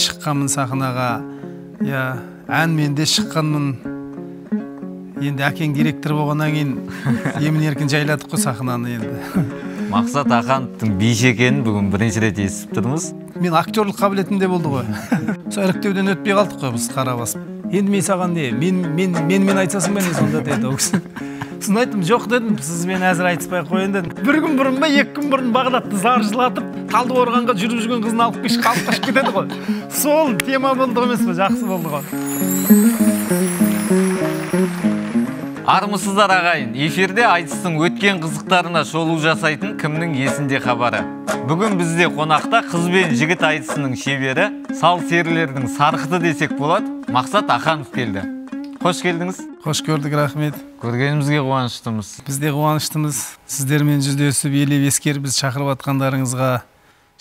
шыққанмын сахнаға, әнмен де шыққанмын. Енді әкең директор болғаннан кейін емін-еркін жайладық қой сахнаны енді. Мақсат Ахановтың биші екенін бүгін бірінші рет естіп тұрмыз. Мен актерлік қабілетім де болды ғой. Сол іріктеуден өтпей қалдық қой біз қара басып. Енді мен саған не, мен айтсасың ба не сонда деді ол кісі. Сосын айттым, жоқ дедім, сізбен әзір айтыспай қойын дедім. Бір күн бұрын ба, 2 күн бұрын Бағдатты заржылатып, Талдықорғанға жүріп жүрген қызын алып қалып қашып кетеді ғой. Сол тема болды емес пе, жақсы болды ғой. Армысыздар ағайын, эфирде айтыстың өткен қызықтарына шолу жасайтын кімнің есінде хабары. Бүгін бізде қонақта қыз бен жігіт айтысының шебері, сал серілердің сарқыты десек болады, Мақсат Аханов келді. Қош келдіңіз. Қош көрдік, рахмет. Көргенімізге қуаныштымыз. Біз де қуаныштымыз. Сіздермен жүздесіп, елеп ескеріп біз шақырып атқандарыңызға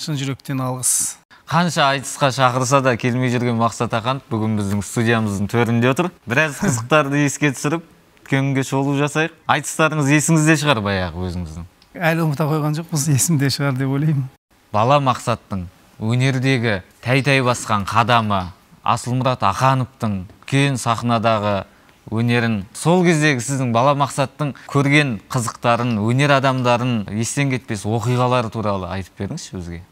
шын жүректен алғыс. Қанша айтысқа шақырса да келмей жүрген Мақсат Аханов бүгін біздің студиямыздың төрінде отыр. Біраз қызықтарды еске түсіріп, көңге шолу жасайық. Айтыстарыңыз есіңізде шығар баяғы өзіңіздің. Әлі ұмыта қойған жоқпыз, есімде шығар деп ойлаймын. Бала Мақсаттың өнердегі тай басқан қадамы, Асылмұрат Ахановтың үлкен сахнадағы өнерін, сол кездегі сіздің Бала Мақсаттың көрген қызықтарын, өнер адамдарын естен кетпес оқиғалары туралы айтып беріңізші бізге.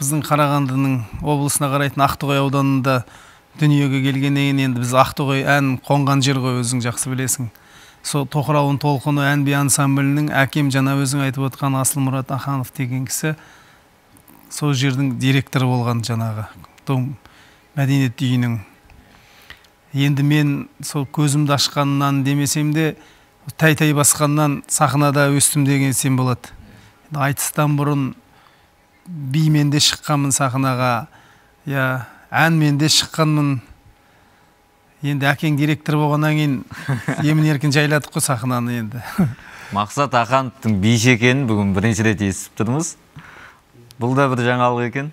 Біздің Қарағандының облысына қарайтын Ақтоғай ауданында дүниеге келгеннен енді біз Ақтоғай ән қонған жер ғой, өзің жақсы білесің. Сол Тоқырауын толқыны ән-би ансамблінің әкем жаңа өзің айтып отқан Асылмұрат Аханов деген кісі сол жердің директоры болған жаңағы мәдениет үйінің. Енді мен сол көзімді ашқаннан демесем де тай басқаннан сахнада өстім деген сен болады. Айтыстан бұрын бимен де шыққанмын сахнаға, әнмен де шыққанмын. Енді әкең директор болғаннан кейін емін-еркін жайладық қой сахнаны енді. Мақсат Ахановтың биші екенін бүгін бірінші рет естіп тұрмыз. Бұл да бір жаңалық екен.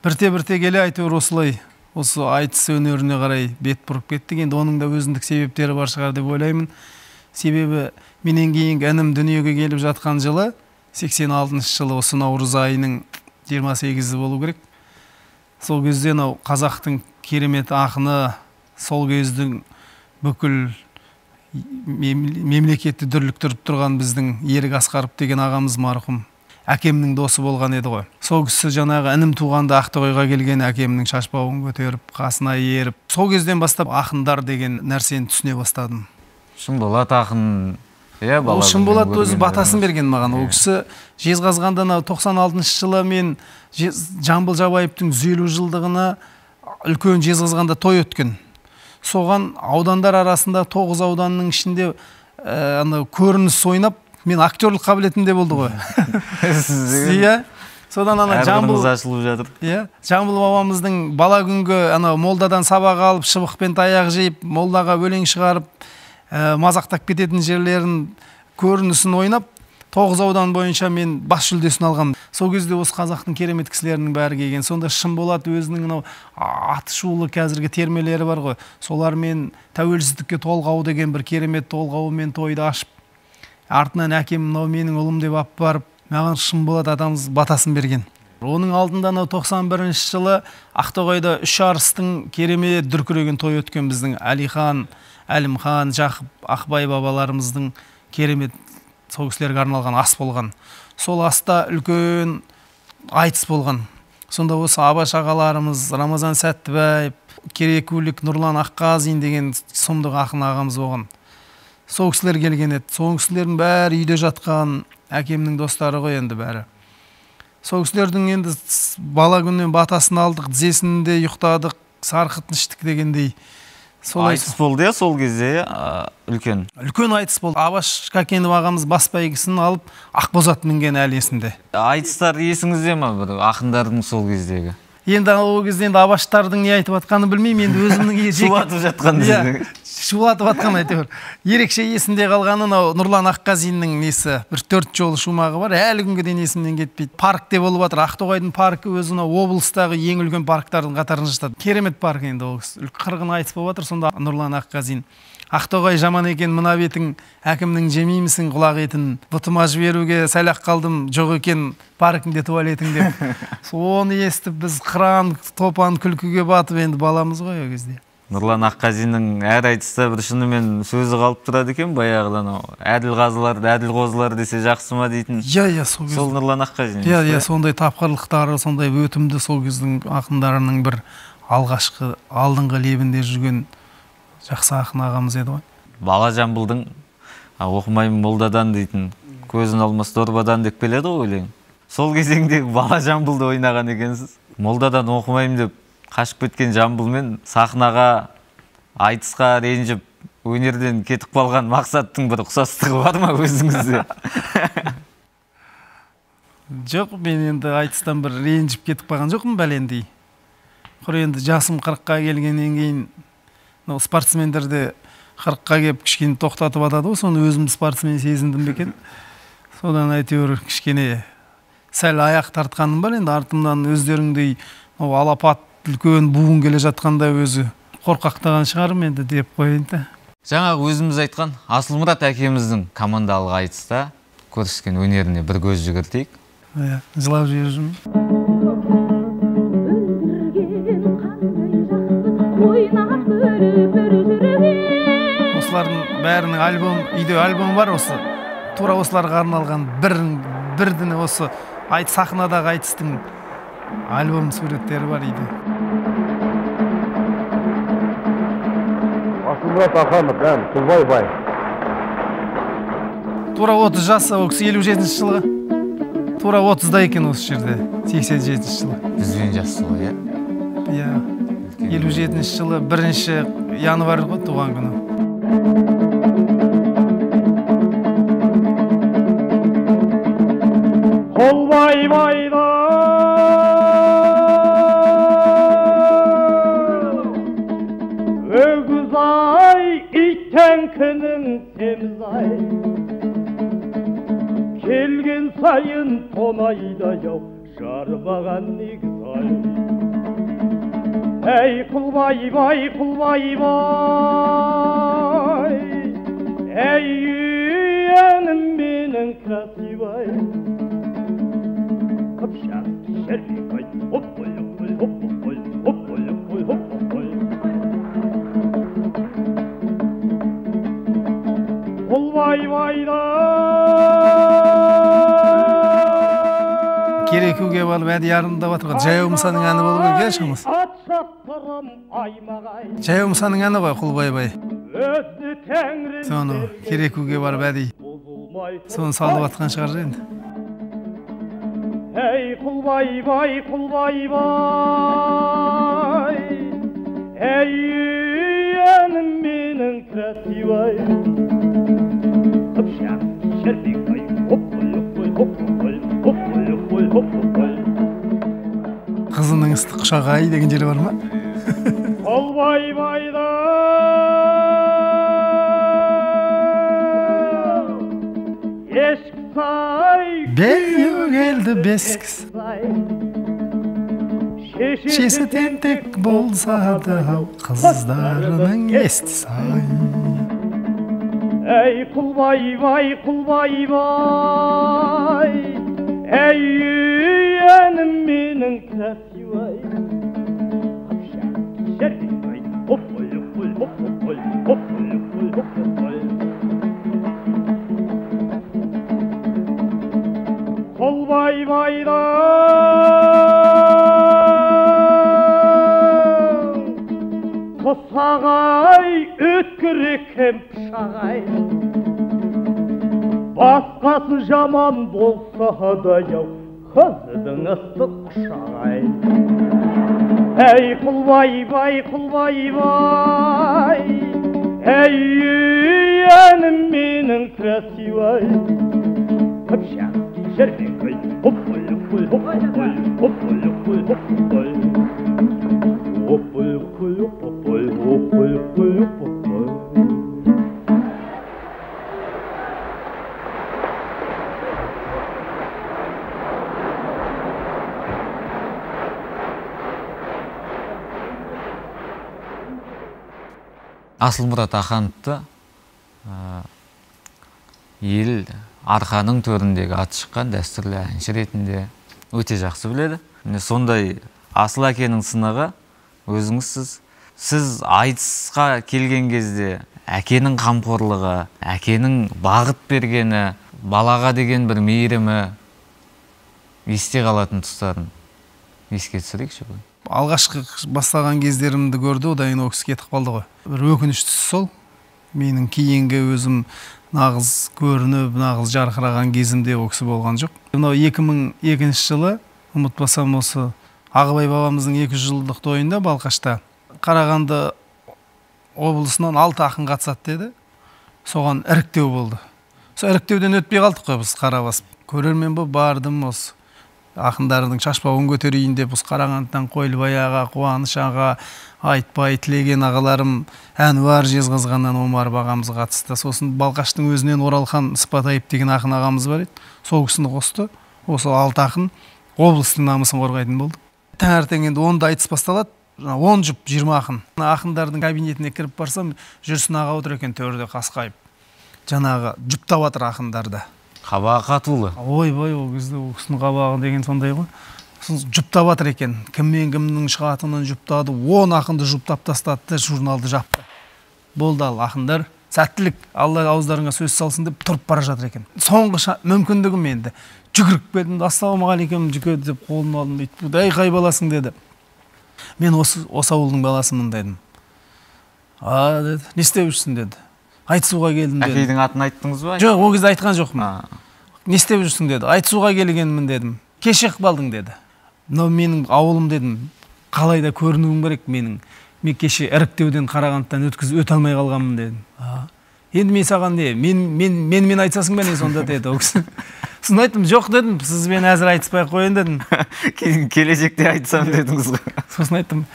Бірте келе әйтеуір осылай, осы айтыс өнеріне қарай бет бұрып кеттік. Енді оның да өзіндік себептері бар шығар деп ойлаймын. Себебі менен кейінгі інім дүниеге келіп жатқан жылы 86 жылы осы наурыз айының 28-і болу керек. Сол кезде қазақтың керемет ақыны, сол кездің бүкіл мемлекетті дүрліктіріп тұрған біздің Ерік Асқаров деген ағамыз марқұм әкемнің досы болған еді ғой. Сол кісі жаңағы інім туғанда Ақтоғайға келген әкемнің шашбауын көтеріп, қасына еріп, сол кезден бастап ақындар деген нәрсені түсіне бастадым. Шынболат ақын, ол Шынболат өзі батасын берген маған. Ол кісі Жезқазғанда 96 жылы мен Жамбыл Жабаевтың 150 жылдығына үлкен Жезқазғанда той өткен. Соған аудандар арасында 9 ауданның ішінде көрініс ойнап, мен актерлік қабілетімде болды ғой. Содан әрбіріңіз ашылып жатыр. Жамбыл бабамыздың бала күнгі молдадан сабақ алып, шыбықпен таяқ жейіп, молдаға өлең шығарып, мазақтап кететін жерлерін көрінісін ойнап, 9 аудан бойынша мен бас жүлдесін алғам. Сол кезде осы қазақтың керемет кісілерінің бәрі келген. Сонда Шынболат өзінің аты шулы қазіргі термелері бар ғой. Солармен тәуелсіздікке толғау деген бір керемет толғауымен тойды ашып, артынан әкем менің ұлым деп алып барып, маған Шынболат атамыз батасын берген. Оның алдында 91 жылы Ақтоғайда 3 арыстың керемет дүркіреген той өткен біздің Әлихан, Әлімхан, Жақып, Ақбай бабаларымыздың керемет сол кісілерге арналған ас болған. Сол аста үлкен айтыс болған. Сонда осы Абаш ағаларымыз, Рамазан Сәттібаев, Керекулік, Нұрлан Аққазин деген сұмдық ақын ағамыз болған. Сол кісілер келген еді. Сол кісілердің бәрі үйде жатқан, әкемнің достары ғой енді бәрі. Сол кісілердің енді бала күннен батасын алдық, тізесінде ұйықтадық, сарқытын іштік дегендей. Айтыс болды сол кезде үлкен. Үлкен айтыс болды. Абаш Кәкенов ағамыз бас бәйгісін алып, Ақбозат мінген әлі есімде. Айтыстар есіңізде ма бір ақындардың сол кездегі? Енді ол кезде Абаштардың не айтып атқанын білмеймін, енді өзімнің шулатып жатқан шулатып атқан әйтеуір. Ерекше есімде қалғаны Нұрлан Аққазиннің несі, бір 4 жолы шумағы бар, әлі күнге дейін есімнен кетпейді. Паркте болып жатыр. Ақтоғайдың паркі өзі облыстағы ең үлкен парктардың қатарына жатады. Керемет парк енді ол. Қырғын айтыс болып жатыр, сонда Нұрлан Аққазин Ақтоғай жаман екен мына бетің, әкімнің жемеймісің құлақ етін, бұтыма жіберуге сәл-ақ қалдым, жоқ екен паркіңде туалетің деп. Соны естіп біз қыран топан күлкіге батып, енді баламыз ғой о кезде. Нұрлан Аққазинің әр айтыста бір шынымен сөзі қалып тұрады екен, баяғыдан әділ қазыларды, әділ қозылар десе жақсы ма дейтін. Сол Нұрлан Аққазин. Сондай тапқырлықтары, сондай өтімді сол кездің ақындарының бір алғашқы алдыңғы лебінде жүрген жақсы ақын ағамыз еді ғой. Бала жамбылдың оқымаймын молдадан дейтін, көзін алмас дорбадан деп келеді ғой өлең. Сол кезеңдегі бала жамбылды ойнаған екенсіз. Молдадан оқымаймын деп қашып кеткен жамбылмен сахнаға, айтысқа ренжіп, өнерден кетіп қалған мақсаттың бір ұқсастығы бар ма өзіңізде? Жоқ, мен енді айтыстан бір ренжіп кетіп қалған жоқпын бәлендей. Құр енді жасым 40-қа келгеннен кейін спортсмендерде 40-қа келіп кішкене тоқтатып атады ғой, соны өзімді спортсмен сезіндім бекен. Содан әйтеуір кішкене сәл аяқ тартқаным бар, енді артымнан өздеріңдей алапат үлкен буын келе жатқанда өзі қорқақтаған шығарым енді деп қойынды. Жаңағы өзіміз айтқан Асылмұрат әкеміздің командалық айтыста көрсеткен өнеріне бір көз жүгіртейік. Жылап жүрмін. Осылардың бәрінің үйде альбом бар, осы тура осыларға арналған бірдіні осы сахнадағы айтыстың альбом суреттері бар үйде. Асылмұрат Аханов, Құлбай бай. Тура 30 жасы, ол кісі 57 жылғы. Тура 30-да екен осы жерде, 87 жылы. Бізбен жасы ғой, иә? 57 жылы 1 январь ғой туған күні. Құлбай байда өгіз ай, иттен күнің теміз ай, келген сайын тонайда яу, жармаған негіз ай. Әй Құлбай бай, Құлбай бай, әй үйенім менің красивай. Қыпшақ шәрбек ай, хоп-қой, хоп-қой, хоп-қой, хоп-қой, хоп-қой, хоп-қой. Құлбай байда Керекуге балып әді ярымдап атырған Жаяу Мұсаның әні болу керек, шамыз. Жаяу Мұсаның әні ғой, Құлбай бай. Соны Керекуге барып әді соны салып атқан шығар енді. Әй Құлбай бай, Құлбай бай, әй үйенім менің красивай. Қыпшақ шәрбек ай, хоп-қой, хоп-қой, хоп-қой, хоп-қой, хоп-қой, хоп-қой. Қызының ыстық құшағы ай деген жері бар ма? Құлбай байда ешкі сай, Беу келді бескіз, шешесі тентек болса да қыздарының есті сай. Әй Құлбай бай, Құлбай бай, әй үйенім менің красивай. Қыпшақ шәрбек ай, хоп-қой, хоп-қой, хоп-қой, хоп-қой, хоп-қой. Құлбай байда Қысағай өткір екен пышағай, басқасы жаман болса да яу, қыздың ыстық құшағай. Әй Құлбай бай, Құлбай бай, әй үйенім менің красивай. Қыпшақ шәрбек ай, хоп-қой, хоп-қой, хоп-қой, хоп-қой, хоп-қой, хоп-қой. Хоп-қой, хоп-қой, хоп-қой, хоп-қой, хоп-қой. Асылмұрат Ахановты ел арқаның төріндегі аты шыққан дәстүрлі әнші ретінде өте жақсы біледі. Сондай Асыл әкенің сынығы өзіңізсіз. Сіз айтысқа келген кезде әкенің қамқорлығы, әкенің бағыт бергені, балаға деген бір мейірімі есте қалатын тұстарын еске түсірейікші. Алғашқы бастаған кездерімді көрді, одан кейін ол кісі кетіп қалды ғой. Бір өкініштісі сол. Менің кейінгі өзім нағыз көрініп, нағыз жарқыраған кезімде ол кісі болған жоқ. Мынау 2002 жылы, ұмытпасам, осы Ағыбай бабамыздың 200 жылдық тойында Балқашта Қарағанды облысынан 6 ақын қатысады деді. Соған іріктеу болды. Сол іріктеуден өтпей қалдық қой біз қара басып. Көрермен болып бардым, осы ақындардың шашбауын көтерейін деп, осы Қарағандыдан Қойлыбай аға, Қуаныш аға, Айтбай, Тілеген ағаларым, Әнуар Жезқазғаннан Омар ағамыз қатысты. Сосын Балқаштың өзінен Оралхан Сыпатаев деген ақын ағамыз бар еді. Сол кісіні қосты. Осы 6 ақын облыстың намысын қорғайтын болды. Таңертең енді 10-да айтыс басталады. 10 жұп 20 ақын. Ақындардың кабинетіне кіріп барсам, Жүрсін аға отыр екен төрде қасқайып. Жаңағы жұптап жатыр ақындарды. Қабағы қатулы. Ойбай, ол кезде ол кісінің қабағы деген сондай ғой. Жұптап жатыр екен. Кіммен кімнің шығатынын жұптады. 10 ақынды жұптап тастады, журналды жапты. Болды ал ақындар. Сәттілік, Алла ауыздарыңа сөз салсын деп тұрып бара жатыр екен. Соңғы мүмкіндігім енді. Жүгіріп келдім, ассалаумағалейкум жүке деп қолын алдым дейді. Әй қай баласың деді. Мен осы ауылдың баласымын дедім. Деді. Не істеп жүрсің деді. Айтысуға келдім дедім. Әкейдің атын айттыңыз ба? Жоқ, ол кезде айтқан жоқпын. Не істеп жүрсің деді. Айтысуға келгенмін дедім. Кеше қалдың деді. Мынау менің ауылым дедім. Қалайда көрінуім керек менің. Мен кеше іріктеуден Қарағандыдан өте алмай қалғанмын дедім. Енді мен саған не? Мен айтсасың ба не сонда деді ол кісі. Сосын айттым, жоқ дедім, сізбен әзір айтыспай қойын дедім. Кейін келешекте айтсам дедіңіз ғой. Сосын айттым,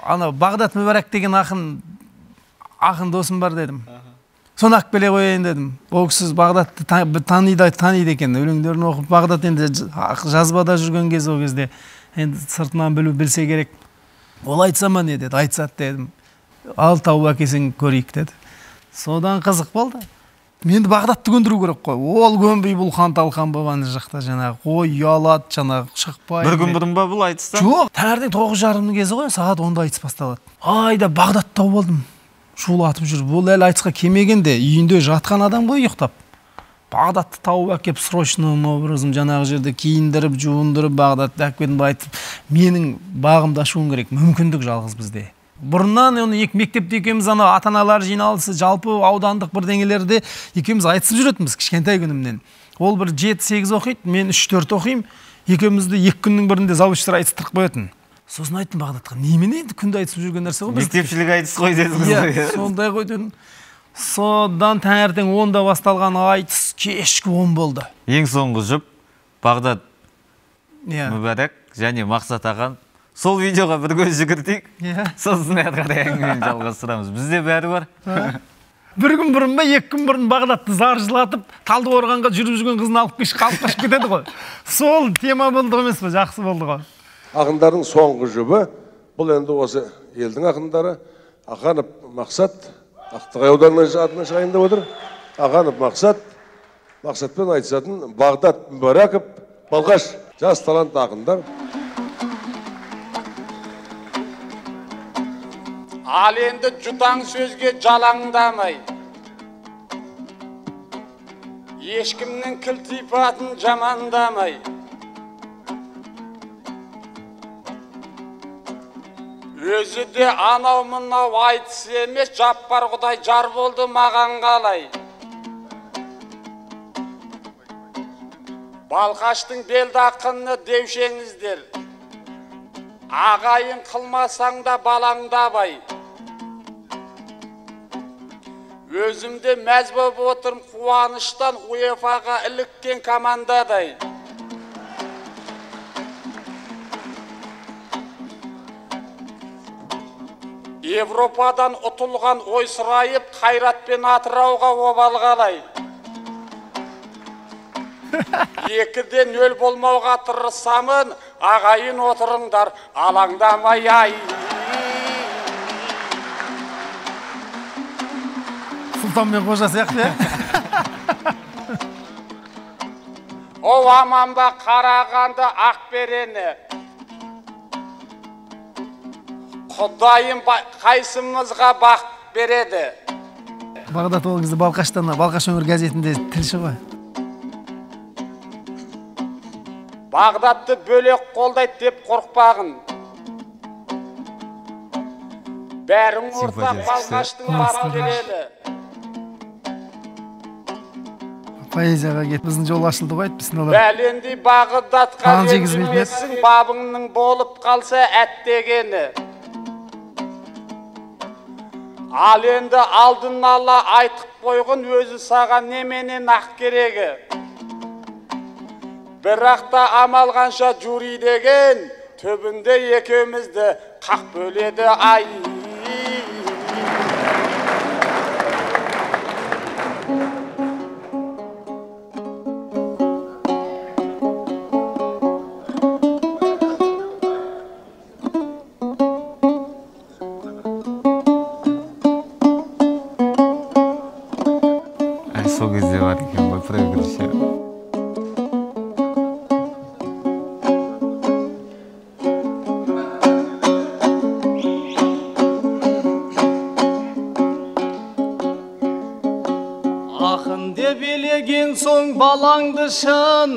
ана Бағдат Мүбәрак деген ақын досым бар дедім. Соны алып келе қояйын дедім. Ол кісі Бағдатты таниды екен. Өлеңдерін оқып, Бағдат енді жазбада жүрген кез ол кезде. Енді сыртынан білсе керек. Ол айтса ма не деді, айтсат дедім. Ал тауып әкесің көрейік деді. Содан қызық болды. Менді Бағдатты көндіру керек қой. Ол көнбей бұл қан талқан болған жақта жаңағы қой ұялады, жаңағы шықпай. Бір күн бұрын ба бұл айтыстан? Жоқ, таңертең 9:30 кезі ғой, сағат 10-да айтыс басталады. Айда Бағдатты тауып алдым. Шулатып жүр. Бұл әлі айтысқа келмегенде үйінде жатқан адам ғой ұйықтап. Бағдатты тауып әкеп срочным образым жаңағы жерде киіндіріп, жуындырып, Бағдатты әкеліп айтып, менің бағымды ашуым керек. Мүмкіндік жалғыз бізде. Бұрыннан мектепте екеуміз ата-аналар жиналысы, жалпы аудандық бір деңгейлерде екеуміз айтысып жүретінбіз кішкентай күнімнен. Ол бір 7-8 оқиды, мен 3-4 оқимын. Екеумізді 2 күннің бірінде завучтар айтыстырып қоятын. Сосын айттым Бағдатқа, немене енді күнде айтысып жүрген нәрсе ғой? Мектепшілік айтыс қой дедіңіз ғой. Сондай ғой дедім. Содан таңертең 10-да басталған айтыс кешкі 10 болды. Ең соңғы жұп Бағдат Мүбәрак және Мақсат ағам. Сол видеоға бір көз жүгіртейік. Сосын әрі қарай әңгімені жалғастырамыз. Бізде бәрі бар. Бір күн бұрын ба, 2 күн бұрын Бағдатты заржылатып, Талдықорғанға жүріп жүрген қызын алып қашып кетеді ғой. Сол тема болды емес пе? Жақсы болды ғой. Ақындардың соңғы жұбы, бұл енді осы елдің ақындары. Аханов Мақсат, Ақтоғай ауданының атынан шығайын деп отыр. Аханов Мақсат, Мақсатпен айтысатын Бағдат Мүбәраков, Балқаш, жас талант ақындар. Ал енді жұтаң сөзге жалаңдамай, ешкімнің кілтипатын жамандамай, өзі де анау мынау айтыс емес, Жаппар Құдай жар болды маған қалай. Балқаштың белді ақыны деушеңіздер, ағайын қылмасаң да балаңдабай. Өзімде мәз болып отырым қуаныштан УЕФА-ға іліккен командадай. Европадан ұтылған ойсырайып, Қайратпен Атырауға обал қалай. 2-0 болмауға тырысамын, ағайын отырыңдар, алаңдамай ай. Султан мен қожа сияқты, О аманба қарағанды Ақберені. Құдайым қайсымызға бақ береді. Бағдат ол кезде Балқаш өңір газетінде тілші ғой. Бағдатты бөлек қолдайды деп қорықпағын. Бәрің ортақ Балқаштың барын береді. Поэзияға кет, біздің жол ашылды ғой, айтпысын олар. Бәлендей Бағдатқа ренжімесің, бабыңның болып қалса әттегені. Ал енді алдын ала айтып қойғын өзі саған неменен ақ керегі. Бірақ та амал қанша жүри деген, төбінде екеумізді қақ бөледі ай. Сол кезде бар екен ғой проигрышы. Ақын деп елеген соң балаңды шын,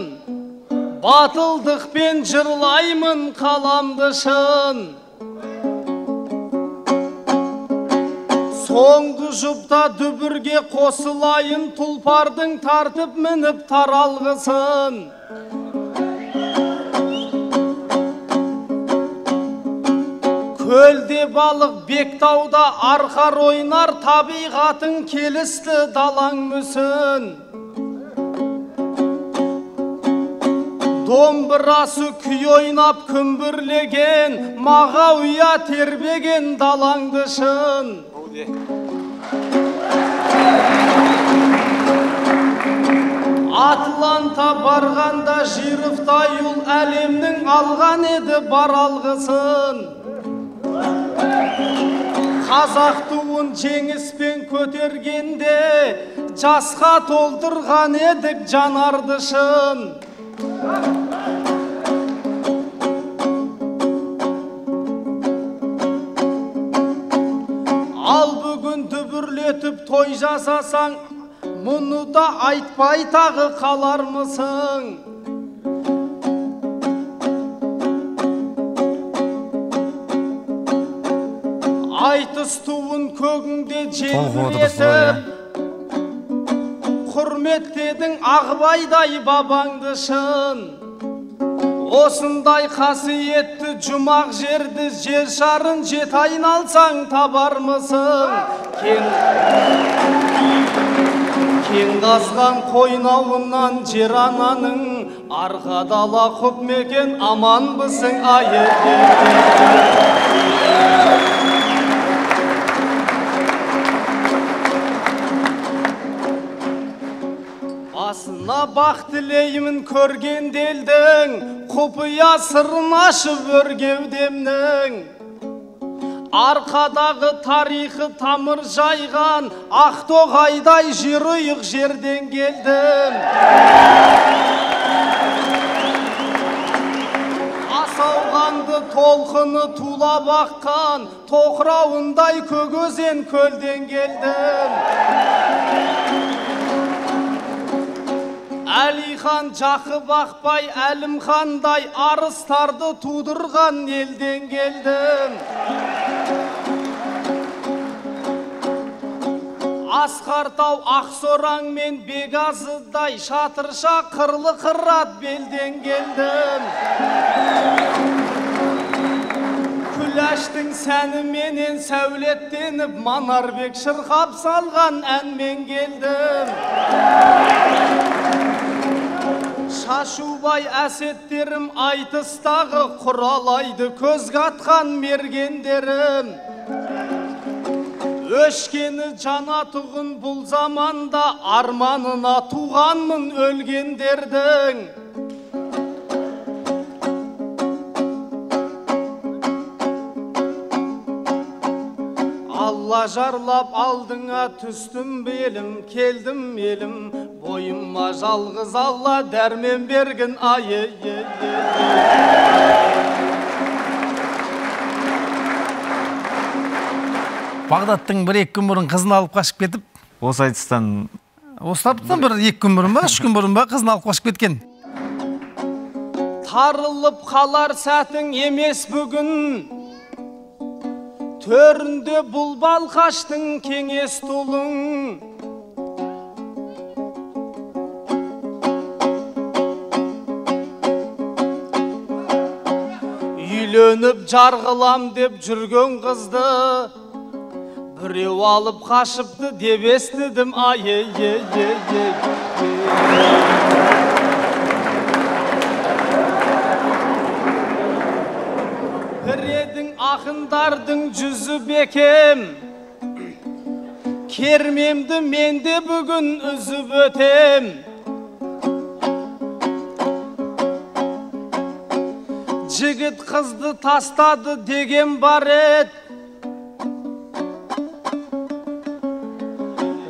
батылдықпен жырлаймын қаламды шын. Соңғы жұпта дүбірге қосылайын, тұлпардың тартып мініп таралғысын. Көлде балық бектауда арқар ойнар, табиғатың келісті далаң мүсін. Домбырасы күй ойнап күмбірлеген, Мағауия тербеген далаңды шын. Атланта барғанда Жировтай ұл әлемнің алған еді бар алғысын. Қазақ туын жеңіспен көтергенде, жасқа толтырған едік жанарды шын. Ал бүгін дүбірлетіп той жасасаң, мұны да айтпай тағы қалармысың? Айтыс туын көгіңде желбіретіп, құрметтедің Ағыбайдай бабаңды шын. Осындай қасиетті жұмақ жерді, жер шарын жет айналсаң табармысың? Кен қазған қойнауынан жер ананың, арқа дала құт мекен аманбысың айырды. Басына бақ тілеймін көрген делдің, құпия сырын ашып өргеудемнің. Арқадағы тарихы тамыр жайған, Ақтоғайдай жүйрік жерден келдім. Асауғанды толқыны тулап аққан, тоқырауындай көгөзен көлден келдім. Әлихан Жақып Ақбай Әлімхандай арыстарды тудырған елден келдім. Асқартау Ақсораң мен Бегазыдай шатырша қырлы қырат белден келдім. Күләштің сәні менен сәулеттеніп, Манарбек шырқап салған әнмен келдім. Шашубай әсеттерім айтыстағы, Құралайды көзге атқан мергендерім. Өшкені жана тұғын бұл заманда, арманына туғанмын өлгендердің. Алла ажарлап алдыңа түстім белім, келдім елім, бойыма жалғыз алла дәрмен берген айы. Бағдаттың 1-2 күн бұрын қызын алып қашып кетіп, осы айтыстан осылаптан 1-2 күн бұрын ба, 3 күн бұрын ба қызын алып қашып кеткен. Тарылып қалар сәтің емес бүгін, төрінде бұл балқаштың кеңес тұлың. Үйленіп жарғылам деп жүрген қызды біреу алып қашыпты деп естідім. Біредің ақындардың жүзі бекем, кермемді менде бүгін үзіп өтем. Жігіт қызды тастады деген бар ед,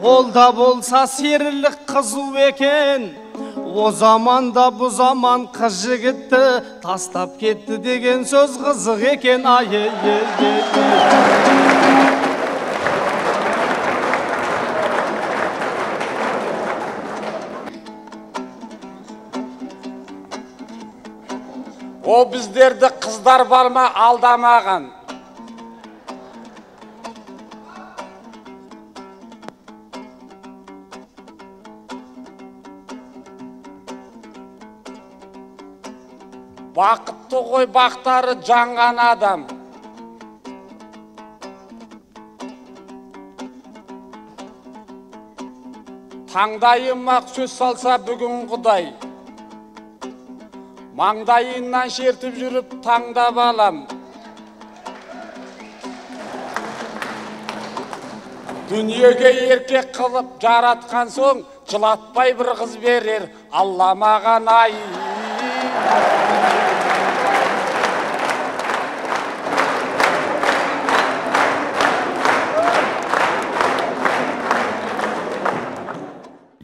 ол да болса серілік қызу екен. О заманда бұ заман қыз жігітті тастап кетті деген сөз қызық екен. О біздерді қыздар барма алдамаған. Бақытты ғой бақтары жанған адам. Таңдайыма сөз салса бүгін Құдай, маңдайынан шертіп жүріп таңдап алам. Дүниеге еркек қылып жаратқан соң, жылатпай бір қыз берер Алла маған ай.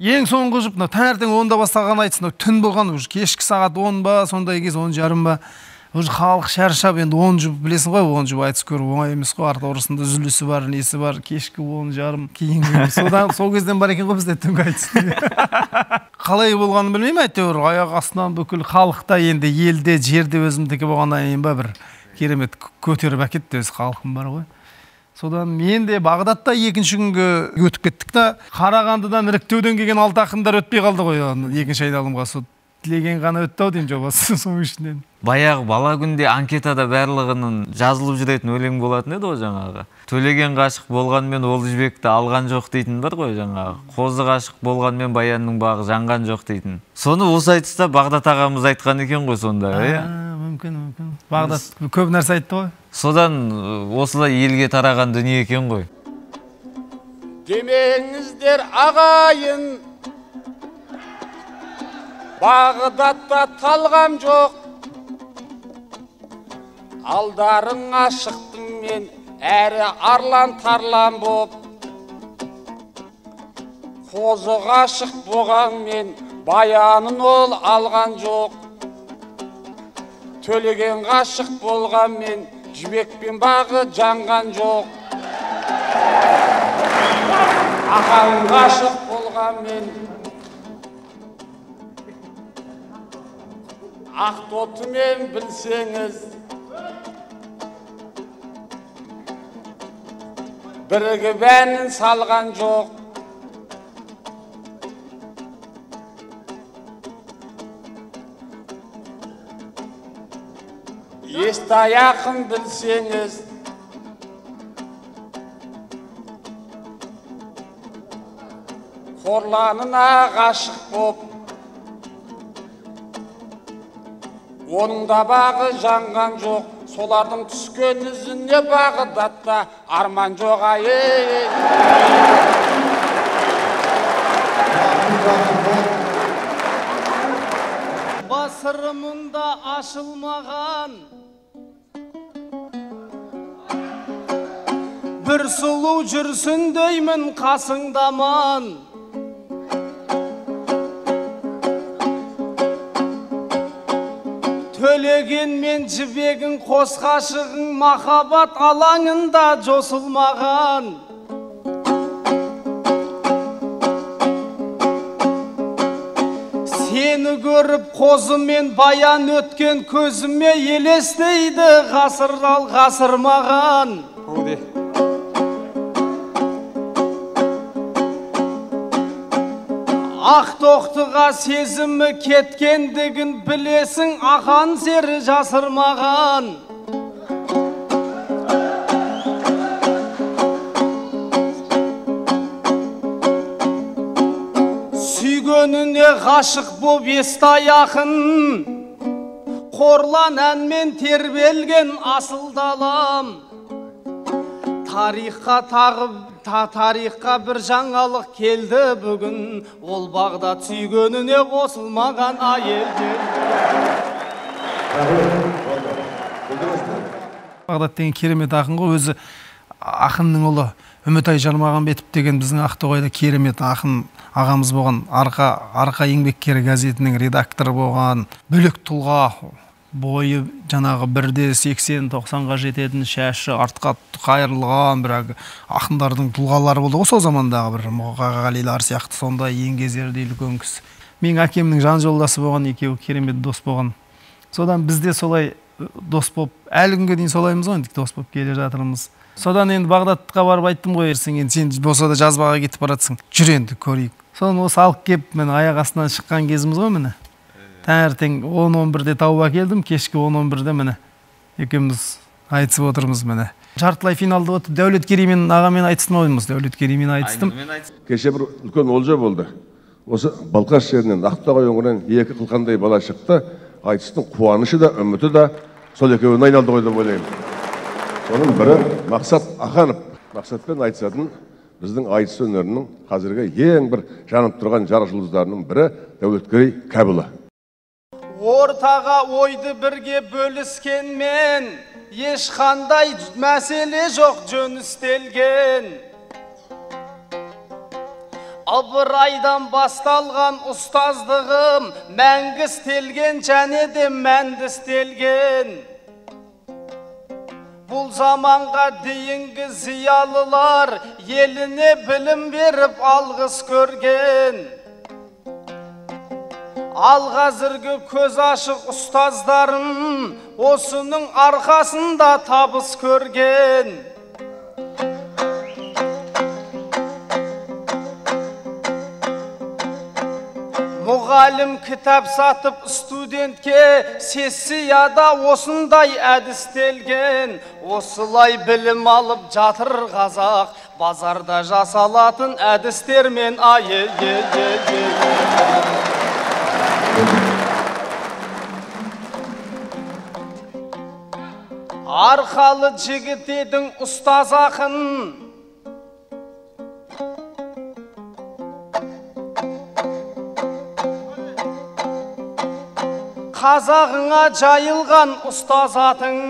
Ең соңғы жұп, таңертең 10-да басталған айтсын, түн болған, кешкі сағат 10 ба, сондай кез 10:30 ба. Халық шаршап, енді 10 жұп білесің ғой, 10 жұп айтыс көру оңай емес қой, арты орысында үзілісі бар, несі бар, кешкі 10:30 кейін. Сол кезден бар екен ғой бізде түнгі айтыс. Қалай болғанын білмеймін, әйтеуір аяқ астынан бүкіл халықта енді елде, жерде өзімдікі болғаннан кейін ба бір керемет көтеріп әкетті, өз халқым бар ғой. Содан мен де Бағдатта екінші күнге өтіп кеттік та, Қарағандыдан іріктеуден келген 6 ақындар өтпей қалды ғой, екінші айналымға. Сол тілеген ғана өтті ау деймін жобасы соның ішінен. Баяғы бала күнде анкетада барлығының жазылып жүретін өлең болатын еді ғой жаңағы. Төлеген ғашық болғанмен ол жібекті алған жоқ дейтін бар ғой жаңағы. Қозы ғашық болғанмен баянның бағы жанған жоқ дейтін. Соны осы айтыста Бағдат ағамыз айтқан екен ғой сонда, иә? Мүмкін. Бағдат көп нәрсе айтты ғой. Содан осылай елге тараған дүние екен ғой. Демеңіздер ағайын, Бағдатта талғам жоқ. Алдарыңа шықтым мен, әрі арлан тарлан боп. Қозы ғашық болған мен, баянын ол алған жоқ. Төлеген ғашық болған мен, жібекпен бағы жанған жоқ. Ағаң ғашық болған мен, ақтотымен білсеңіз, бірігіп әнін салған жоқ. Естай ақын білсеңіз, қорланына ғашық боп, оның да бағы жанған жоқ. Солардың түскен ізіне Бағдатта арман жоқ ай. Басырымында ашылмаған бір сұлу жүрсін деймін қасыңдаман. Төлеген мен жібегін қос ғашығың махаббат алаңында жосылмаған. Сені көріп қозы мен баян өткен көзіме елестейді ғасыр ал ғасыр маған. Ақтоқтыға сезімі кеткендігін білесің, ақан сері жасырмаған. Сүйгеніне ғашық боп естай ақын, қорлан әнмен тербелген асыл далам. Тарихқа бір жаңалық келді бүгін, ол Бағдат сүйгеніне қосылмаған әйелдер. Бағдат деген керемет ақын ғой, өзі ақынның ұлы Үмітай Жармағанбетов деген біздің Ақтоғайда керемет ақын ағамыз болған, арқа еңбеккері газетінің редакторы болған, бөлек тұлға, бойы жаңағы 1.80-90-ға жететін, шашы артқа қайырылған бір ақындардың тұлғалары болды ғой сол замандағы, бір Мұқағалилар сияқты сондай еңгезердей үлкен кісі. Менің әкемнің жан жолдасы болған, екеуі керемет дос болған. Содан бізде солай дос болып, әлі күнге дейін солаймыз ғой, дос болып келе жатырмыз. Содан енді Бағдатқа барып айттым ғой, сен болса да жазбаға кетіп баратсың, жүр енді көрейік. Соны осы алып кеп, мен аяқ астынан шыққан кезіміз ғой міне. Таңертең 10-11-де тауып әкелдім, кешкі 10-11-де міне екеуміз айтысып отырмыз міне. Жартылай финалды өтіп, Дәулет Кереймен ағамен айтыстым ойымыз. Дәулет Кереймен айтыстым. Кеше бір үлкен олжа болды. Осы Балқаш жерінен, Ақтоғай өңірінен екі қылқандай бала шықты. Айтыстың қуанышы да, үміті да сол екеуін айналды ғой деп ойлаймын. Соның бірі Мақсат Аханов. Мақсатпен айтысатын біздің айтыс өнерінің қазіргі ең бір жанып тұрған жарық жұлдыздарының бірі Дәулеткерей Кәбілі. Ортаға ойды бірге бөліскенмен, ешқандай мәселе жоқ жөн істелген. Ыбырайдан басталған ұстаздығым, мәңгі істелген және де мәнді істелген. Бұл заманға дейінгі зиялылар еліне білім беріп алғыс көрген. Ал қазіргі көз ашық ұстаздарым осының арқасында табыс көрген. Мұғалім кітап сатып студентке сессияда осындай әдістелген. Осылай білім алып жатыр қазақ, базарда жасалатын әдістермен Арқалы жігіт едің ұстаз ақын, қазағыңа жайылған ұстаз атың.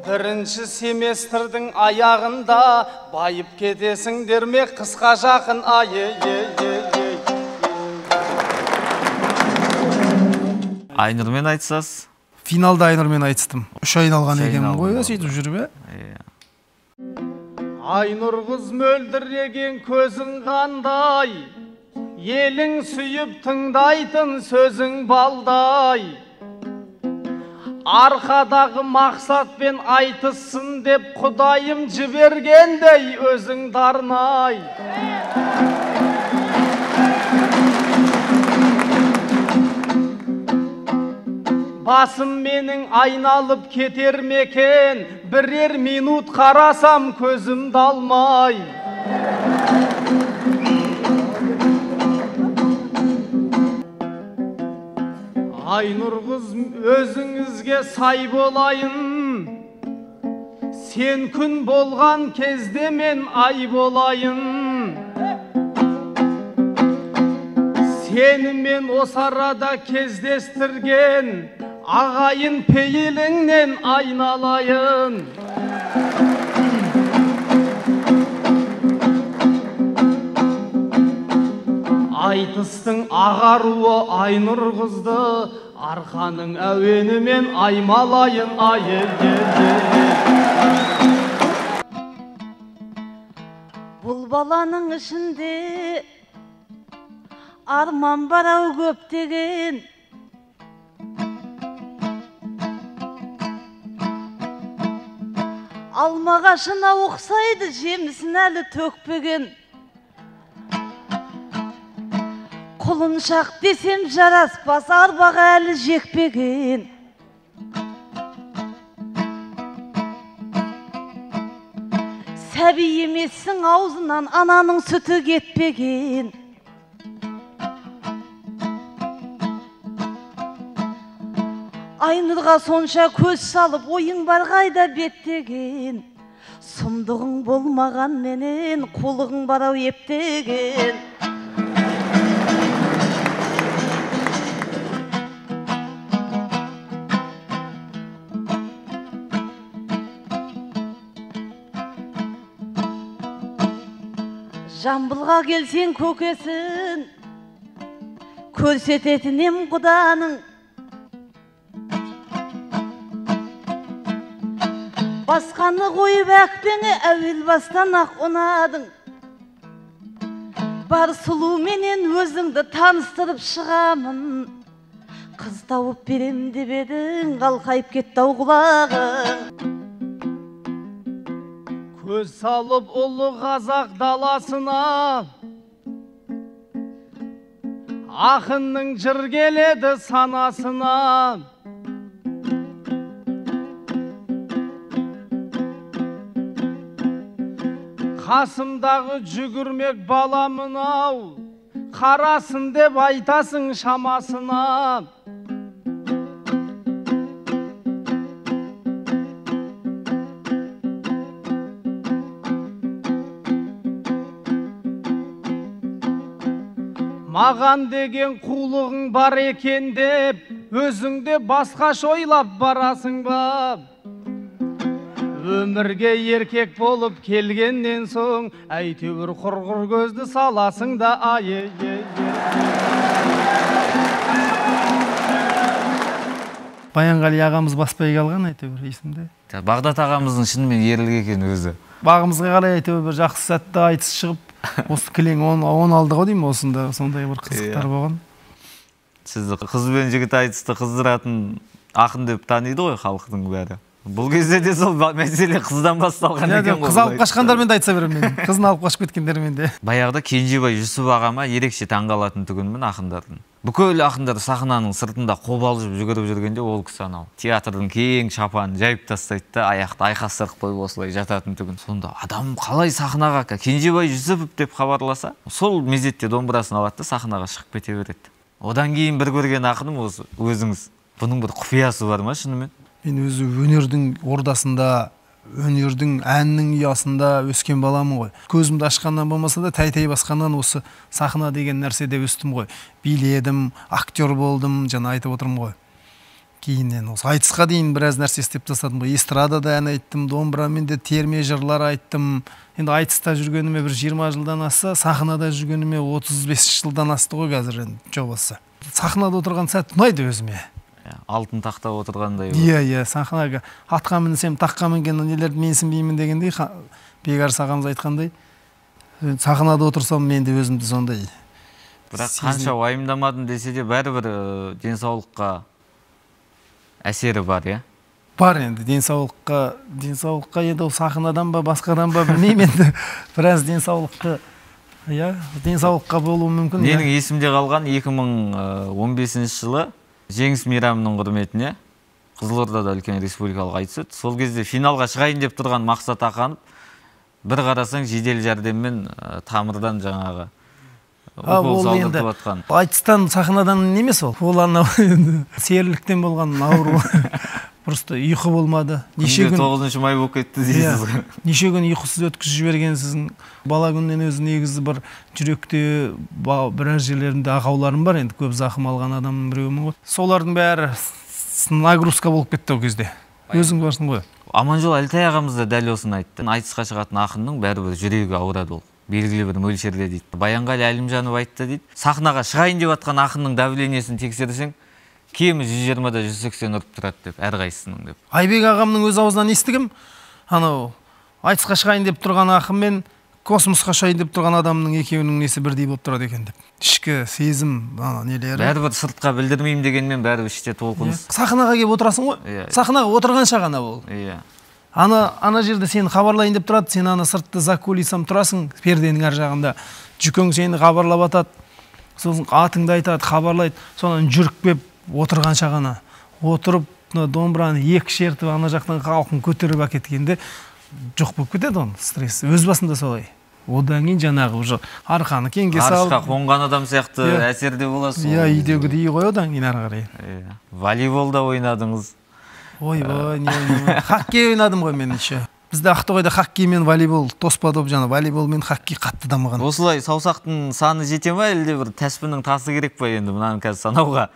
Бірінші семестрдің аяғында байып кетесіңдер ме қысқа жақын Айнұрмен айтсас? Финалда Айнұрмен айтыстым. 3 айналған екенмін ғой, сөйтіп жүріп. Айнұр қыз мөлдіреген көзің қандай, елің сүйіп тыңдайтын сөзің балдай. Арқадағы мақсатпен айтыссын деп Құдайым жібергендей өзің дарнай. Басым менің айналып кетер мекен, бірер минут қарасам көзімді алмай. Айнұр қыз өзіңізге сай болайын, сен күн болған кезде мен ай болайын. Сені мен осы арада кездестірген ағайын пейіліңнен айналайын. Айтыстың ағаруы Айнұр қызды, арқаның әуенімен аймалайын айелдерде. Бұл баланың ішінде арман барау көптеген, алмағашына ұқсайды жемісін әлі төкпеген. Құлыншақ десем жараспас, арбаға әлі жекпеген. Сәби емессің аузынан ананың сүті кетпеген. Айнұрға сонша көз салып ойың бар қайда беттеген. Сұмдығың болмаған менен қулығың барау ептеген. Жамбылға келсең көкесін, көрсететін ем құданың. Басқаны қойып әкпеңе әуел бастан ақ ұнадың. Бар сұлу менен өзіңді таныстырып шығамын. Қыз тауып берем деп едің, қалқайып кетті ау құлағың. Көз салып ұлы қазақ даласына, ақынның жыр келеді санасына. Қасымдағы жүгірмек баламын ау, қарасын деп айтасың шамасына. Маған деген қулығың бар екен деп, өзіңде басқаша ойлап барасың ба? Өмірге еркек болып келгеннен соң, әйтеуір құрғыр көзді саласың да ай. Баянғали ағамыз баспай қалған әйтеуір есімде. Бағдат ағамыздың шынымен ерлік екен өзі. Бағымызға қарай әйтеуір бір жақсы сәтті айтыс шығып, осы кілең 10 алды ғой деймін, осында сондай бір қызықтар болған. Сізді қыз бен жігіт айтысты қыздыратын ақын деп таниды ғой халықтың бәрі. Бұл кезде де сол мәселе қыздан басталған екен ғой. Қыз алып қашқандармен де айтса беремін мен. Қызын алып қашып кеткендермен де. Баяғыда Кенжебай Жүсіп ағама ерекше таңғалатын түгінмін ақындардың. Бүкіл ақындар сахнаның сыртында қобалжып жүгіріп жүргенде ол кісі анау театрдың кең шапанын жайып тастайды да аяқты айқастырып қойып осылай жататын түгін. Сонда адам қалай сахнаға Кенжебай Жүсіпов деп хабарласа, сол мезетте домбырасын алады да сахнаға шығып кете береді. Одан кейін бір көрген ақыным осы өзіңіз. Бұның бір құпиясы бар ма шынымен? Мен өзі өнердің ордасында, өнердің әннің ұясында өскен баламын ғой. Көзімді ашқаннан болмаса да тәй-тәй басқаннан осы сахна деген нәрседе өстім ғой. Биледім, актер болдым, жаңа айтып отырмын ғой. Кейіннен осы айтысқа дейін біраз нәрсе істеп тастадым ғой. Эстрадада ән айттым, домбырамен де терме жырлар айттым. Енді айтыста жүргеніме бір 20 жылдан асса, сахнада жүргеніме 35 жылдан асты ғой қазір енді жобасы. Сахнада отырған сәт ұнайды өзіме. Алтын тақта отырғандай. Иә, сахнаға атқа мінсем таққа мінген нелерді менсінбеймін дегендей, Бекарыс ағамыз айтқандай, сахнада отырсам мен де өзімді сондай. Бірақ қанша уайымдамадым десе де бәрібір денсаулыққа әсері бар, иә? Бар енді денсаулыққа енді ол сахнадан ба басқадан ба білмеймін енді біраз денсаулыққа болуы мүмкін. Менің есімде қалған 2015 жылы Жеңіс мейрамының құрметіне Қызылордада үлкен республикалық айтыс өтті. Сол кезде финалға шығайын деп тұрған Мақсат Ақанов бір қарасаң жедел жәрдеммен тамырдан жаңағы укол салдыртып жатқан. Айтыстан сахнадан емес ол. Ол анау серіліктен болған ауру. Просто ұйқы болмады. Неше күн 9 май болып кетті дейсіз. Неше күн ұйқысыз өткізіп жібергенсіздің. Бала күннен өзі негізі бір жүректе біраз жерлерінде ақауларым бар, енді көп зақым алған адамның біреуімін ғой. Солардың бәрі нагрузка болып кетті ол кезде. Өзің барсың ғой. Аманжол Әлтай ағамыз да дәл осыны айтты. Айтысқа шығатын ақынның бәрібір жүрегі ауырады ол. Белгілі бір мөлшерде дейді. Баянғали Әлімжанов айтты дейді. Сахнаға шығайын деп атқан ақынның давлениесін тексерсең, кемі 120-да 180 ұрып тұрады деп, әрқайсысының деп. Айбек ағамның өз аузынан естігім, анау айтысқа шығайын деп тұрған ақын мен космосқа шығайын деп тұрған адамның екеуінің несі бірдей болып тұрады екен деп. Ішкі сезім, нелері. Бәрібір сыртқа білдірмеймін дегенмен бәрібір іште толқыныс. Сахнаға келіп отырасың ғой? Сахнаға отырғанша ғана ол. Иә. Ана жерде сені хабарлайын деп тұрады, сен ана сыртты за кулисам тұрасың, перденің ар жағында. Жүкең сені хабарлап атады, сосын атыңды айтады, хабарлайды. Сонан жүріп отырғанша ғана. Отырып, домбыраны екі шертіп, ана жақтан халқын көтеріп әкеткенде жоқ болып кетеді оның стресс. Өз басында солай. Одан кейін жаңағы уже арқаны кеңге салып, аршқа қонған адам сияқты әсерде боласыз. Иә, үйдегідей ғой одан кейін ары қарай. Волейболда ойнадыңыз. Ойбай, хоккей ойнадым ғой мен еще. Бізде Ақтоғайда хоккей мен волейбол тоспа доп, жаңа волейбол мен хоккей қатты дамыған. Осылай саусақтың саны жете ма, әлде бір тәспінің тасы керек па енді мынаны қазір санауға?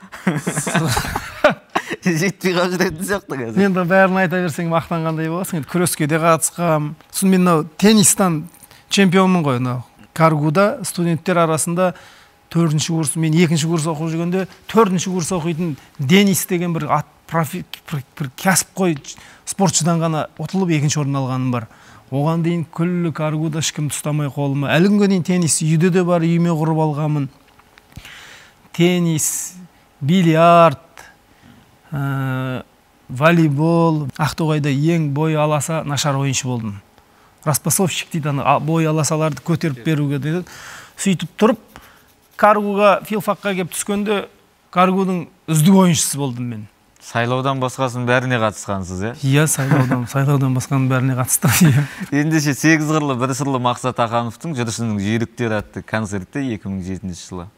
Жетпей қалып жүретін сияқты қазір. Енді бәрін айта берсең мақтанғандай боласың. Күреске де қатысқам. Сосын мен мынау теннистан чемпионмын ғой. Каргуда студенттер арасында 4-ші курс, мен 2-ші курс оқып жүргенде 4-ші курс оқитын Денис деген бір кәсіп қой спортшыдан ғана ұтылып 2-ші орын алғаным бар. Оған дейін күллі Каргуда ешкім ұстамай қолыма. Әлі күнге дейін теннис үйде де бар, үйіме құрып алғанмын. Теннис, бильярд, волейбол. Ақтоғайда ең бой аласа нашар ойыншы болдым. Распасовщик дейді, бой аласаларды көтеріп беруге дейді. Сөйтіп тұрып, Каргуға, филфаққа кеп түскенде, Каргудың үздік ойыншысы болдым мен. Сайлаудан басқасын бәріне қатысқансыз, е? Иә, сайлаудан басқаның бәріне қатыстым. Ендеше 8 қырлы бір сырлы Мақсат Ақановтың жүрісінің жүйріктері атты концертте 2007 жылы.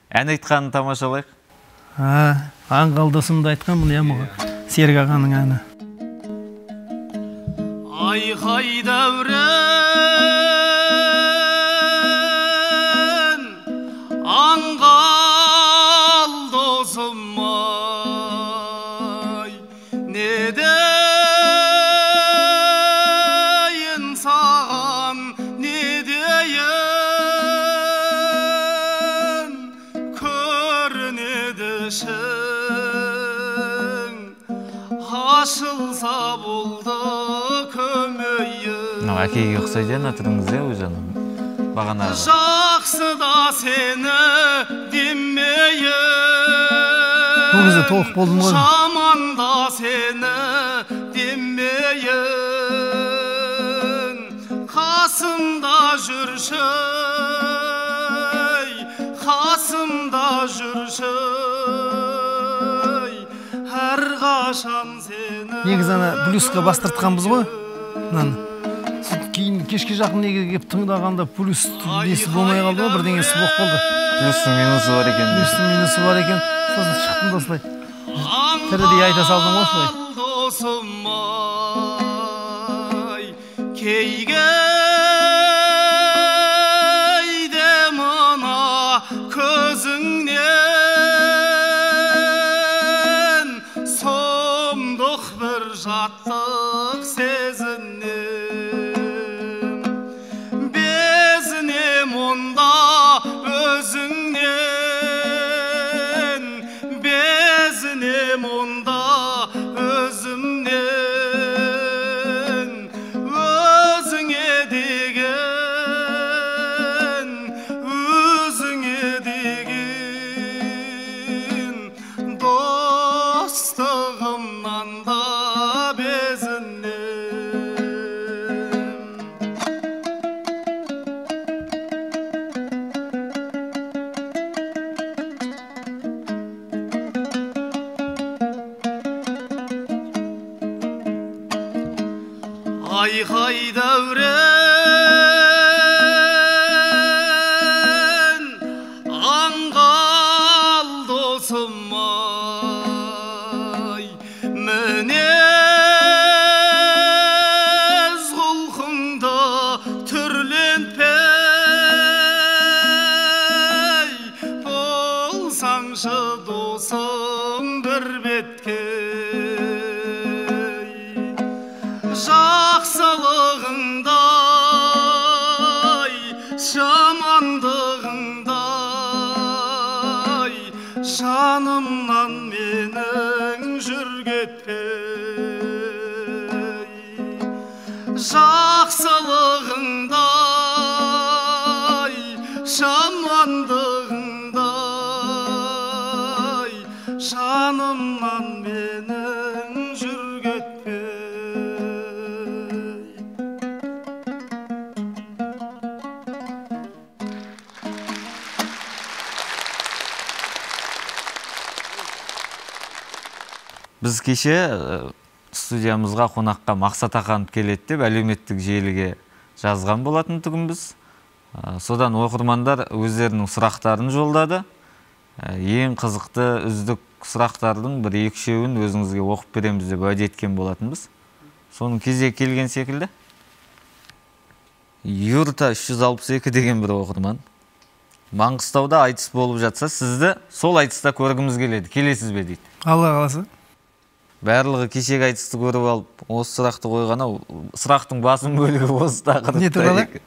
Ән айтқанын тамашалайық. Аңғал досымды айтқан бұл ямыға. Серік ағаның әні. Айқай дәурен, аңғал досым ай, не дейін саған, не дейін көрінеді ішің, ашылса болды көмейін. Әкеге ұқсайды ана түріңіз, е, өзінің бағанағы. Жақсы да сені демейін, Бұл кезде толық болдым ғой. жаман да сені демейін, қасымда жүрші, қасымда жүрші, әрқашан сені. Негізі ана плюсқа бастыртқанбыз ғой. Кейін кешке жақын неге кеп тыңдағанда плюс несі болмай қалды ма, бірдеңесі болып қалды. Плюстың минусы бар екен. Плюстың минусы бар екен. Сосын шықтым да осылай. Тірідей айта салдым ғой осылай. Досым ай, кейге мына көзіңнен сұмдық бір жаттық сезінем, безінем онда өзіңнен, безінем онда өзімнен, өзіңе деген, достығымнан да безінем. Айқай дәурен, аңғал досым ай, мінез құлқыңды түрлентпей, болсаңшы досым бір бетке. жанымнан менің жүргетпей жақсылығыңдай жамандығыңдай жанымнан менің жүргетпей. Біз кеше студиямызға қонаққа Мақсат Ақанов келеді деп әлеуметтік желіге жазған болатын тұғынбыз. Содан оқырмандар өздерінің сұрақтарын жолдады. Ең қызықты үздік сұрақтардың бір 2-3-еуін өзіңізге оқып береміз деп уәде еткен болатынбыз. Соның кезегі келген секілді. Юрта 362 деген бір оқырман. Маңғыстауда айтыс болып жатса, сізді сол айтыста көргіміз келеді. Келесіз бе дейді. Алла қаласа. Барлығы кешегі айтысты көріп алып, осы сұрақты қойған, сұрақтың басым бөлігі осы тақырыпта.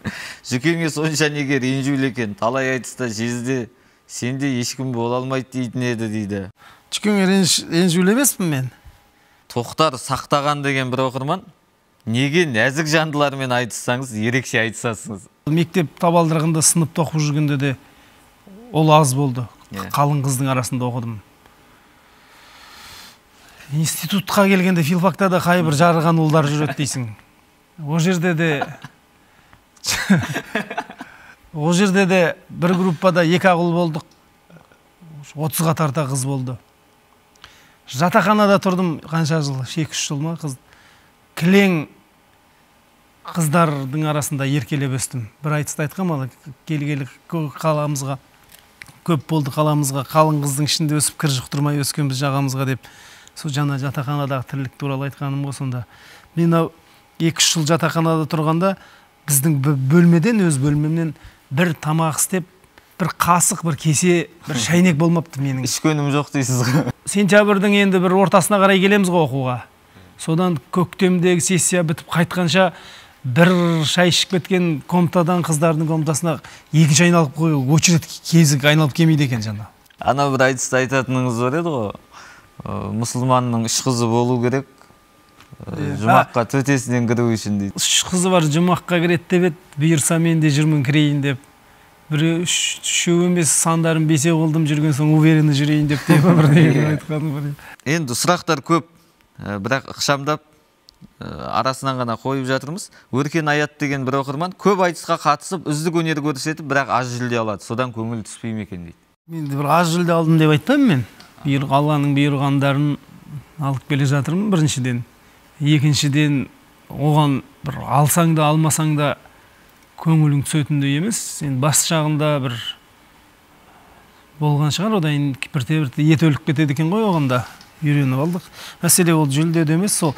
Жүкеңе сонша неге ренжулі екен, талай айтыста жезде сенде ешкім бола алмайды дейтін еді дейді. Жүкеңе ренжулі емеспін мен. Тоқтар Сақтаған деген бір оқырман, неге нәзік жандылармен айтыссаңыз, ерекше айтысасыңыз? Мектеп табалдырығында сыныпта оқып жүргенде де ол аз болды. Қалың қыздың арасында оқыдым. Институтқа келгенде филфактада қайбір жарыған ұлдар жүреді дейсің. О жерде де бір группада 2 ақыл болдық. 30-ға тарта қыз болды. Жатақханада тұрдым қанша жыл, 2-3 жыл ма, кілең қыздардың арасында еркелеп өстім. Бір айтысты айтқан мала, келгелі қаламызға, көп болды қаламызға, қалың қыздың ішінде өсіп кір жұқтырмай өскен біз жағамызға деп. Сол жаңа жатақханадағы тірлік туралы айтқаным ғой сонда. Мен 2-3 жыл жатақханада тұрғанда біздің бөлмеден, өз бөлмемнен бір тамақ істеп, бір қасық, бір кесе, бір шайнек болмапты менің. Ішкөнім жоқ дейсіз ғой. Сентябрьдің енді бір ортасына қарай келеміз ғой оқуға. Содан көктемдегі сессия бітіп қайтқанша бір шай ішіп кеткен комнатадан қыздардың комнатасына екінші айналып қой, очередь кезік айналып келмейді екен жаңа. Ана бір айтысты айтатыныңыз бар еді ғой. Мұсылманның 3 қызы болу керек, жұмаққа төтесінен кіру үшін дейді. 3 қызы бар жұмаққа кіреді деп еді, бұйырса мен де жүрмін кірейін деп. Бір 3 емес сандарын 5 қылдым жүрген соң уверенно жүрейін деп айтқаным бар. Енді сұрақтар көп, бірақ ықшамдап арасынан ғана қойып жатырмыз. Өркен Аят деген бір оқырман көп айтысқа қатысып, үздік өнер көрсетіп, бірақ аз жүлде алады. Содан көңіл түспей ме екен дейді. Мен бір аз жүлде алдым деп айтпаймын мен. Алланың бұйырғандарын алып келе жатырмын біріншіден. Екіншіден, оған бір алсаң да алмасаң да көңілің түсетіндей емес. Енді бас жағында бір болған шығар, одан бірте-бірте ет өліп кетеді екен ғой оғанда. Үйреніп алдық. Мәселе ол жүлдеде емес, сол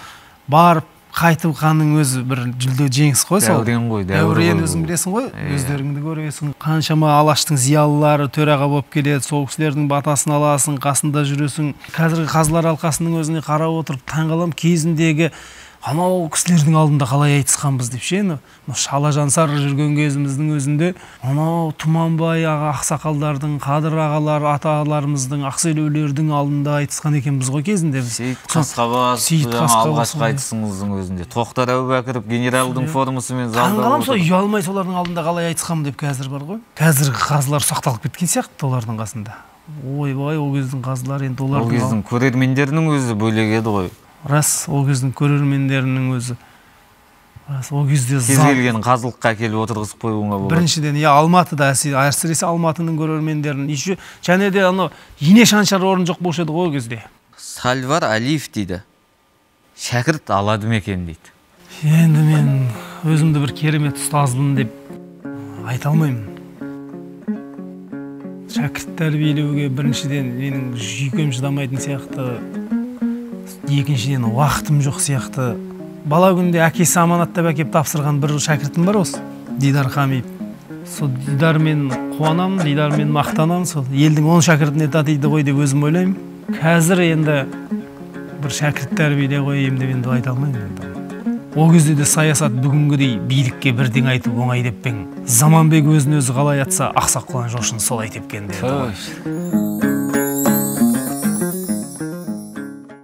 барып қайтып қаның өзі бір жүлде жеңіс қой сол. Дәурен ғой, дәурен өзің білесің ғой, өздеріңді көресің. Қаншама Алаштың зиялылары төраға болып келеді, сол кісілердің батасын аласың, қасында жүресің. Қазіргі қазылар алқасының өзіне қарап отырып таңғаламын, кезіндегі анау кісілердің алдында қалай айтысқанбыз деп ше. Шала Жансар жүрген кезіміздің өзінде анау Тұманбай ақсақалдардың, Қадыр ағалар, аталарымыздың, ақселеулердің алдында айтысқан екенбіз ғой кезінде. Сейіт Қасқабас, алғашқы айтысыңыздың өзінде. Тоқтар Әубәкіров генералдың формасымен залда болды. Таңғалам, сол ұялмай солардың алдында қалай айтысқанмын деп қазір бар ғой. Қазіргі қазылар сақталып кеткен сияқты олардың қасында. Ойбай, ол кездің қазылар енді олардың. Ол кездің көрермендерінің өзі бөлек еді ғой. Рас, ол кездің көрермендерінің өзі. Рас, ол кезде кез келген қазылыққа келіп отырғызып қоюға болады. Біріншіден, Алматыда, әсіресе Алматының көрермендерін, және де ине шаншар орын жоқ болушы еді ғой ол кезде. Сальвар Алиев дейді. Шәкірт алады ма екен дейді. Енді мен өзімді бір керемет ұстазбын деп айта алмаймын. Шәкірт тәрбиелеуге біріншіден менің жүйкем шыдамайтын сияқты, екіншіден уақытым жоқ сияқты. Бала күнде әкесі аманаттап әкеп тапсырған бір шәкіртім бар осы, Дидар Хамиев. Сол Дидармен қуанам, Дидармен мақтанам, сол елдің 10 шәкіртіне татиды ғой деп өзім ойлаймын. Қазір енді бір шәкірт тәрбиелей қойайын деп енді айта алмаймын. Ол кезде де саясат бүгінгідей билікке бірден айтып оңай деп пен. Заманбек өзін өзі қалай атса, ақсақ құлан жошын солай тепкен де.